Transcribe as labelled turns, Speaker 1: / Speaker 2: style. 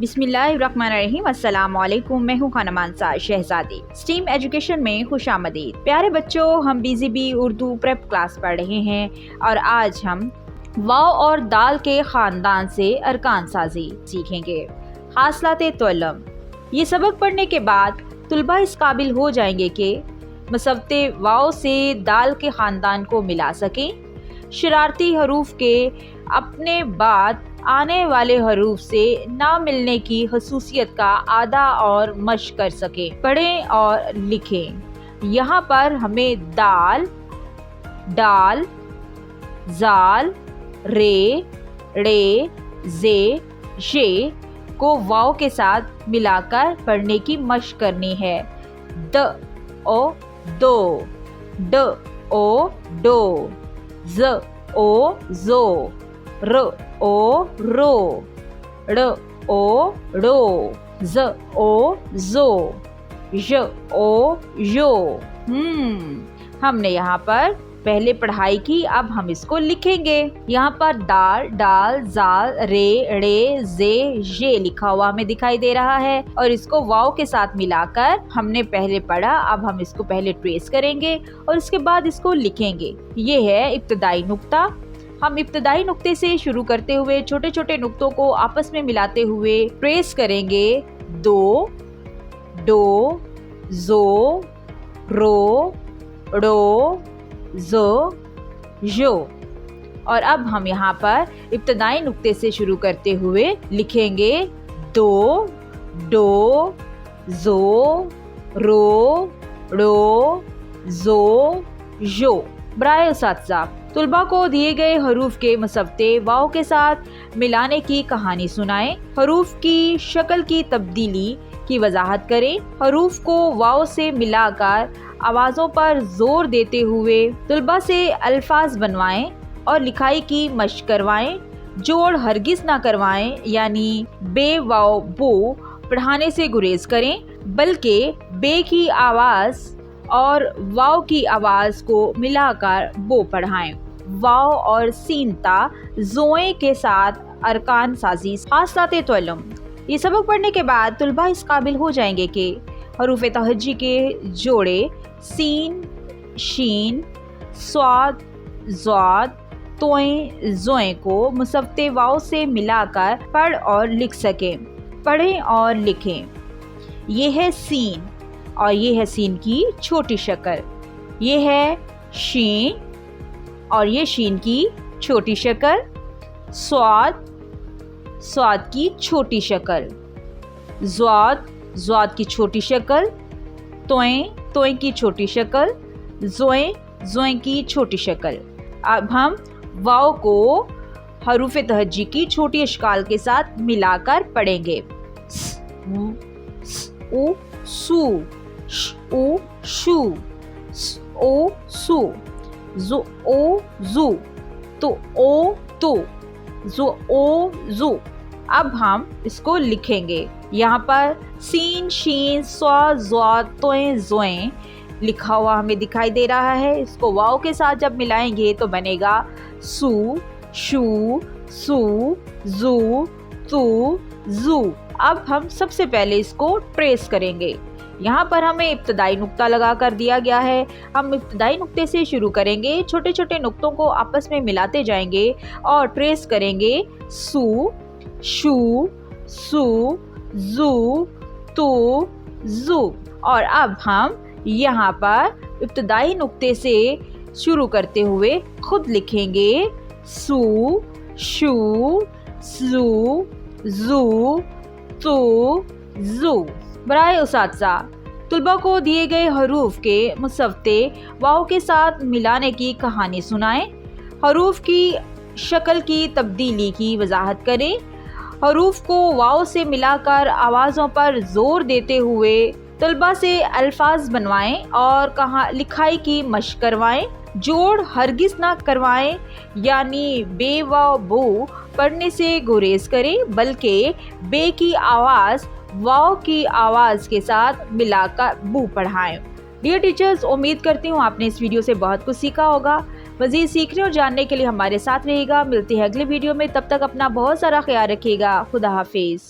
Speaker 1: बिस्मिल्लाहिर्रहमानिर्रहीम। अस्सलाम वालेकुम। मैं हूँ खाना मानसा शहजादी। स्टीम एजुकेशन में खुशामदीद। प्यारे बच्चों, हम BZB उर्दू प्रेप क्लास पढ़ रहे हैं और आज हम वाव और दाल के ख़ानदान से अरकान साजी सीखेंगे। हासलाते तोलम। ये सबक पढ़ने के बाद तुलबा इस काबिल हो जाएंगे कि मसवते वाव से दाल के ख़ानदान को मिला सकें, शरारती हरूफ के अपने बाद आने वाले हरूफ से ना मिलने की खसूसियत का आदा और मश्क कर सकें। पढ़ें और लिखें। यहाँ पर हमें दाल, डाल, जाल, रे, रे, जे, जे को वाव के साथ मिलाकर पढ़ने की मश्क करनी है। द ओ दो, ड ओ डो, ज ओ जो, र ओ रो, ड़ ओ ड़ो, ज ओ जो, य ओ यो। हमने यहाँ पर पहले पढ़ाई की, अब हम इसको लिखेंगे। यहाँ पर दाल, डाल, जाल, रे, रे, जे, ये लिखा हुआ हमें दिखाई दे रहा है और इसको वाव के साथ मिलाकर हमने पहले पढ़ा। अब हम इसको पहले ट्रेस करेंगे और उसके बाद इसको लिखेंगे। ये है इब्तदाई नुक्ता। हम इब्तदाई नुक्ते से शुरू करते हुए छोटे छोटे नुक्तों को आपस में मिलाते हुए ट्रेस करेंगे। दो, डो, जो, रो, ड़ो, जो, यो। और अब हम यहाँ पर इब्तदाई नुक्ते से शुरू करते हुए लिखेंगे दो, डो, जो, रो, ड़ो, जो, यो। बराए उसातिज़ा, तुलबा को दिए गए हरूफ के मसवते वाव के साथ मिलाने की कहानी सुनाएं। हरूफ की शक्ल की तब्दीली की वजाहत करें। हरूफ को वाव से मिलाकर आवाज़ों पर जोर देते हुए तुलबा से अल्फाज बनवाएं और लिखाई की मश्क करवाएं। जोड़ हरगिज़ ना करवाएं, यानी बे वाव बो पढ़ाने से गुरेज करें, बल्कि बे की आवाज़ और वाव की आवाज़ को मिलाकर बो पढ़ाएं। वाव और सीनता जोए के साथ अरकान साजी। हासलाते तोलम। ये सबक पढ़ने के बाद तुलबा इस काबिल हो जाएंगे कि हरूफ तहज्जी के जोड़े सीन, शीन, स्वाद, ज़ाद, तोएं, जोएं को मुसव्वते वाव से मिलाकर पढ़ और लिख सकें। पढ़ें और लिखें। ये है सीन और ये है सीन की छोटी शक्ल। ये है शीन और ये शीन की छोटी शक्ल। स्वाद, स्वाद की छोटी शक्ल। ज़ाद, ज़ाद की छोटी शक्ल। तोएं, तोएं की छोटी शक्ल। जोएं, जोएं की छोटी शक्ल। अब हम वाव को हरूफ तहज्जी की छोटी अशकाल के साथ मिलाकर पढ़ेंगे। स, उ, सू, श, उ, शू, स, ओ, सू, जो, ओ, जू, तो, ओ, तो, जो, ओ, जू। अब हम इसको लिखेंगे। यहाँ पर सीन, शीन, स्वा, ज़्वा, तोएं, जोएं लिखा हुआ हमें दिखाई दे रहा है। इसको वाव के साथ जब मिलाएंगे तो बनेगा सू, शू, सू, जू, तू, जू। अब हम सबसे पहले इसको ट्रेस करेंगे। यहाँ पर हमें इब्तदाई नुक्ता लगा कर दिया गया है। हम इब्तदाई नुक्ते से शुरू करेंगे, छोटे छोटे नुक्तों को आपस में मिलाते जाएंगे और ट्रेस करेंगे। सू, शू, सू, जू, तू, जू। और अब हम यहाँ पर इब्तदाई नुक्ते से शुरू करते हुए खुद लिखेंगे सू, शू, जू, जू, तू, जू। बराए उसातिज़ा, तुलबा को दिए गए हरूफ के मुसव्वते वाव के साथ मिलाने की कहानी सुनाएं। हरूफ की शक्ल की तब्दीली की वजाहत करें। हरूफ को वाव से मिलाकर आवाज़ों पर जोर देते हुए तुलबा से अल्फाज बनवाएं और लिखाई की मश्क करवाएं। जोड़ हरगिज़ ना करवाएं, यानी बे वाव बो पढ़ने से गुरेज करें, बल्कि बे की आवाज़ वाव की आवाज़ के साथ मिलाकर बू पढ़ाएं। डियर टीचर्स, उम्मीद करती हूँ आपने इस वीडियो से बहुत कुछ सीखा होगा। मज़ीद सीखने और जानने के लिए हमारे साथ रहेगा। मिलते हैं अगले वीडियो में, तब तक अपना बहुत सारा ख्याल रखिएगा। खुदा हाफिज़।